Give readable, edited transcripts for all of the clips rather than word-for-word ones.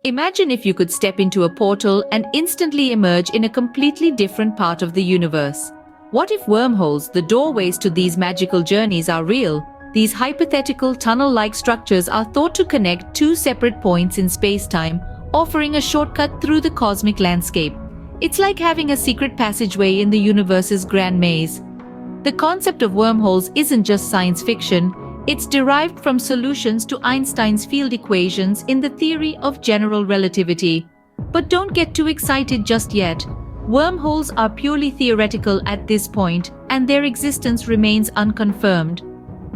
Imagine if you could step into a portal and instantly emerge in a completely different part of the universe. What if wormholes, the doorways to these magical journeys, are real? These hypothetical tunnel-like structures are thought to connect two separate points in space-time, offering a shortcut through the cosmic landscape. It's like having a secret passageway in the universe's grand maze. The concept of wormholes isn't just science fiction. It's derived from solutions to Einstein's field equations in the theory of general relativity. But don't get too excited just yet. Wormholes are purely theoretical at this point, and their existence remains unconfirmed.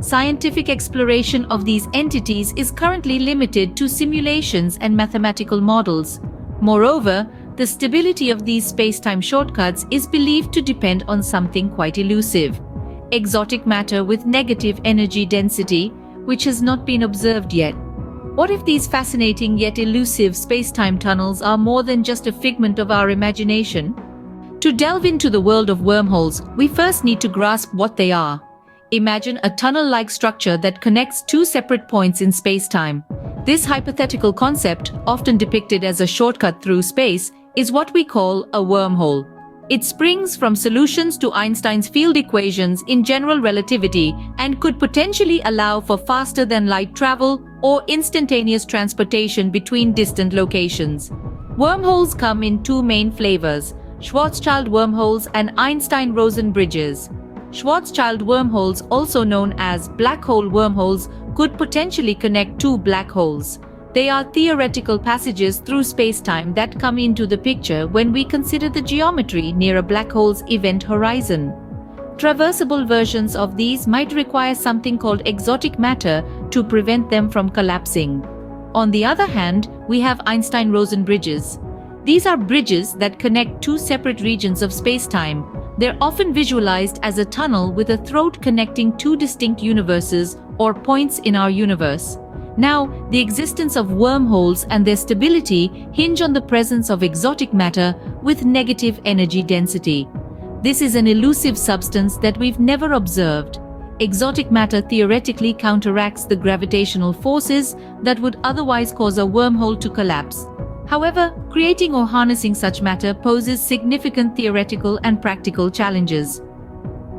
Scientific exploration of these entities is currently limited to simulations and mathematical models. Moreover, the stability of these space-time shortcuts is believed to depend on something quite elusive: exotic matter with negative energy density, which has not been observed yet. What if these fascinating yet elusive space-time tunnels are more than just a figment of our imagination? To delve into the world of wormholes, we first need to grasp what they are. Imagine a tunnel-like structure that connects two separate points in space-time. This hypothetical concept, often depicted as a shortcut through space, is what we call a wormhole. It springs from solutions to Einstein's field equations in general relativity and could potentially allow for faster-than-light travel or instantaneous transportation between distant locations. Wormholes come in two main flavors: Schwarzschild wormholes and Einstein-Rosen bridges. Schwarzschild wormholes, also known as black hole wormholes, could potentially connect two black holes. They are theoretical passages through space-time that come into the picture when we consider the geometry near a black hole's event horizon. Traversable versions of these might require something called exotic matter to prevent them from collapsing. On the other hand, we have Einstein-Rosen bridges. These are bridges that connect two separate regions of space-time. They're often visualized as a tunnel with a throat connecting two distinct universes or points in our universe. Now, the existence of wormholes and their stability hinge on the presence of exotic matter with negative energy density. This is an elusive substance that we've never observed. Exotic matter theoretically counteracts the gravitational forces that would otherwise cause a wormhole to collapse. However, creating or harnessing such matter poses significant theoretical and practical challenges.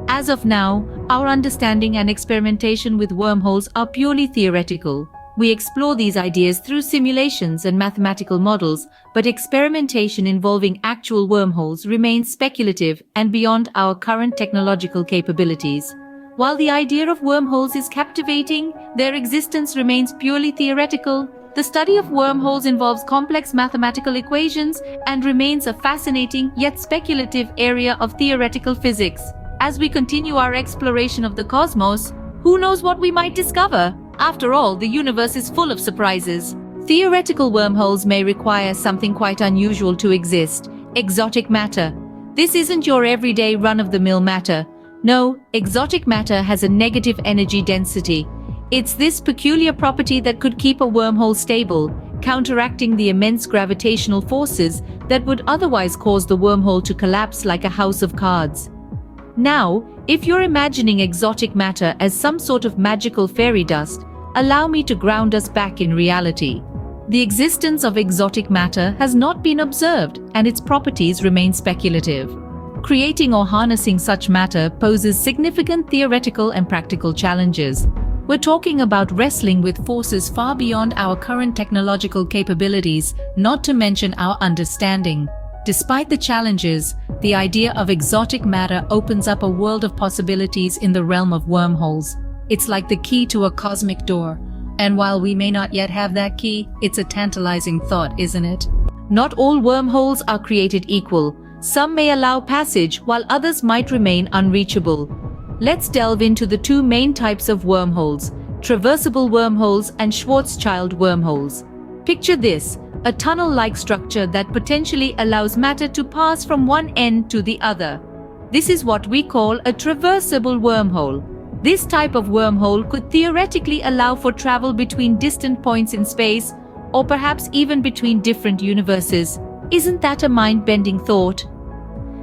As of now, our understanding and experimentation with wormholes are purely theoretical. We explore these ideas through simulations and mathematical models, but experimentation involving actual wormholes remains speculative and beyond our current technological capabilities. While the idea of wormholes is captivating, their existence remains purely theoretical. The study of wormholes involves complex mathematical equations and remains a fascinating yet speculative area of theoretical physics. As we continue our exploration of the cosmos, who knows what we might discover? After all, the universe is full of surprises. Theoretical wormholes may require something quite unusual to exist: exotic matter. This isn't your everyday run-of-the-mill matter. No, exotic matter has a negative energy density. It's this peculiar property that could keep a wormhole stable, counteracting the immense gravitational forces that would otherwise cause the wormhole to collapse like a house of cards. Now, if you're imagining exotic matter as some sort of magical fairy dust, allow me to ground us back in reality. The existence of exotic matter has not been observed, and its properties remain speculative. Creating or harnessing such matter poses significant theoretical and practical challenges. We're talking about wrestling with forces far beyond our current technological capabilities, not to mention our understanding. Despite the challenges, the idea of exotic matter opens up a world of possibilities in the realm of wormholes. It's like the key to a cosmic door. And while we may not yet have that key, it's a tantalizing thought, isn't it? Not all wormholes are created equal. Some may allow passage, while others might remain unreachable. Let's delve into the two main types of wormholes: traversable wormholes and Schwarzschild wormholes. Picture this: a tunnel-like structure that potentially allows matter to pass from one end to the other. This is what we call a traversable wormhole. This type of wormhole could theoretically allow for travel between distant points in space, or perhaps even between different universes. Isn't that a mind-bending thought?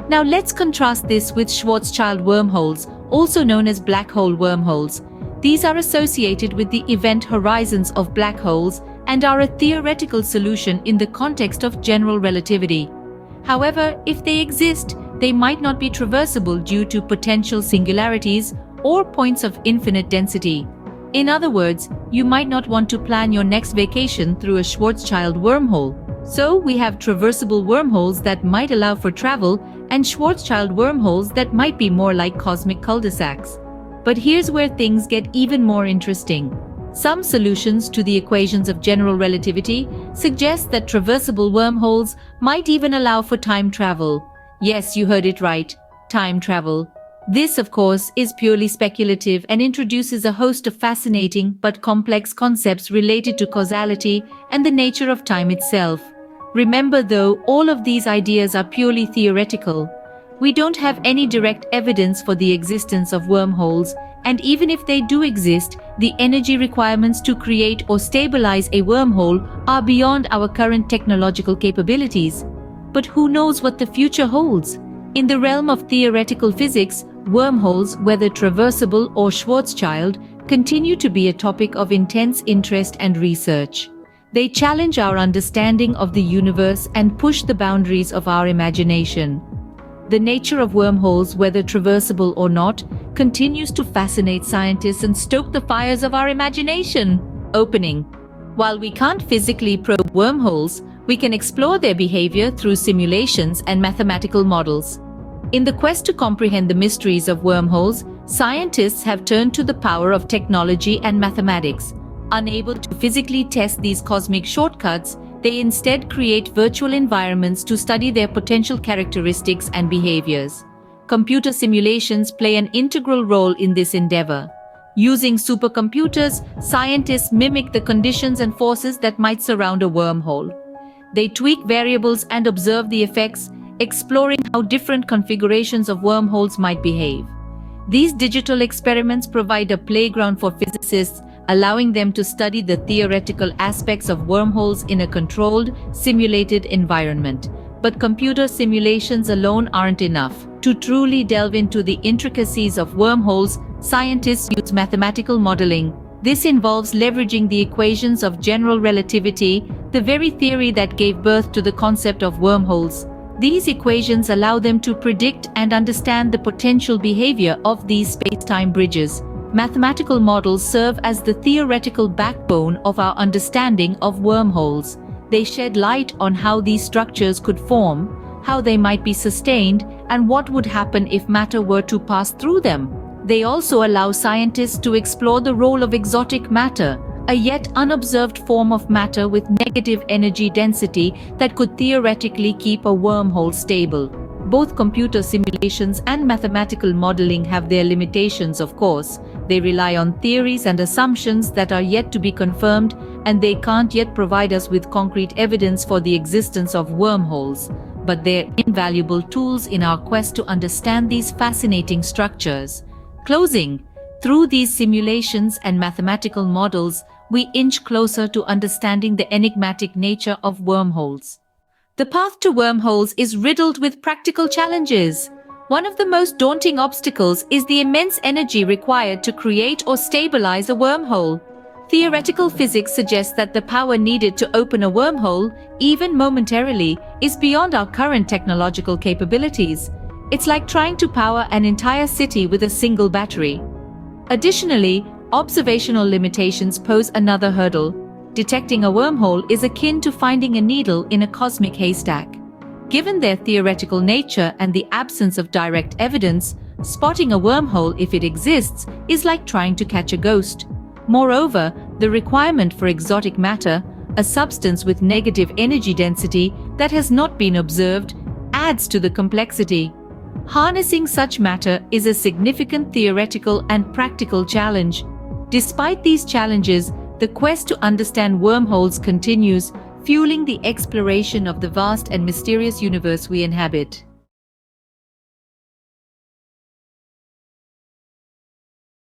Now let's contrast this with Schwarzschild wormholes, also known as black hole wormholes. These are associated with the event horizons of black holes and are a theoretical solution in the context of general relativity. However, if they exist, they might not be traversable due to potential singularities or points of infinite density. In other words, you might not want to plan your next vacation through a Schwarzschild wormhole. So we have traversable wormholes that might allow for travel and Schwarzschild wormholes that might be more like cosmic cul-de-sacs. But here's where things get even more interesting. Some solutions to the equations of general relativity suggest that traversable wormholes might even allow for time travel. Yes, you heard it right, time travel. This, of course, is purely speculative and introduces a host of fascinating but complex concepts related to causality and the nature of time itself. Remember though, all of these ideas are purely theoretical. We don't have any direct evidence for the existence of wormholes, and even if they do exist, the energy requirements to create or stabilize a wormhole are beyond our current technological capabilities. But who knows what the future holds? In the realm of theoretical physics, wormholes, whether traversable or Schwarzschild, continue to be a topic of intense interest and research. They challenge our understanding of the universe and push the boundaries of our imagination. The nature of wormholes, whether traversable or not, continues to fascinate scientists and stoke the fires of our imagination. Opening. While we can't physically probe wormholes, we can explore their behavior through simulations and mathematical models. In the quest to comprehend the mysteries of wormholes, scientists have turned to the power of technology and mathematics. Unable to physically test these cosmic shortcuts, they instead create virtual environments to study their potential characteristics and behaviors. Computer simulations play an integral role in this endeavor. Using supercomputers, scientists mimic the conditions and forces that might surround a wormhole. They tweak variables and observe the effects, exploring how different configurations of wormholes might behave. These digital experiments provide a playground for physicists, allowing them to study the theoretical aspects of wormholes in a controlled, simulated environment. But computer simulations alone aren't enough. To truly delve into the intricacies of wormholes, scientists use mathematical modeling. This involves leveraging the equations of general relativity, the very theory that gave birth to the concept of wormholes. These equations allow them to predict and understand the potential behavior of these space-time bridges. Mathematical models serve as the theoretical backbone of our understanding of wormholes. They shed light on how these structures could form, how they might be sustained, and what would happen if matter were to pass through them. They also allow scientists to explore the role of exotic matter, a yet unobserved form of matter with negative energy density that could theoretically keep a wormhole stable. Both computer simulations and mathematical modeling have their limitations, of course. They rely on theories and assumptions that are yet to be confirmed, and they can't yet provide us with concrete evidence for the existence of wormholes. But they're invaluable tools in our quest to understand these fascinating structures. Closing. Through these simulations and mathematical models, we inch closer to understanding the enigmatic nature of wormholes. The path to wormholes is riddled with practical challenges. One of the most daunting obstacles is the immense energy required to create or stabilize a wormhole. Theoretical physics suggests that the power needed to open a wormhole, even momentarily, is beyond our current technological capabilities. It's like trying to power an entire city with a single battery. Additionally, observational limitations pose another hurdle. Detecting a wormhole is akin to finding a needle in a cosmic haystack. Given their theoretical nature and the absence of direct evidence, spotting a wormhole, if it exists, is like trying to catch a ghost. Moreover, the requirement for exotic matter, a substance with negative energy density that has not been observed, adds to the complexity. Harnessing such matter is a significant theoretical and practical challenge. Despite these challenges, the quest to understand wormholes continues, fueling the exploration of the vast and mysterious universe we inhabit.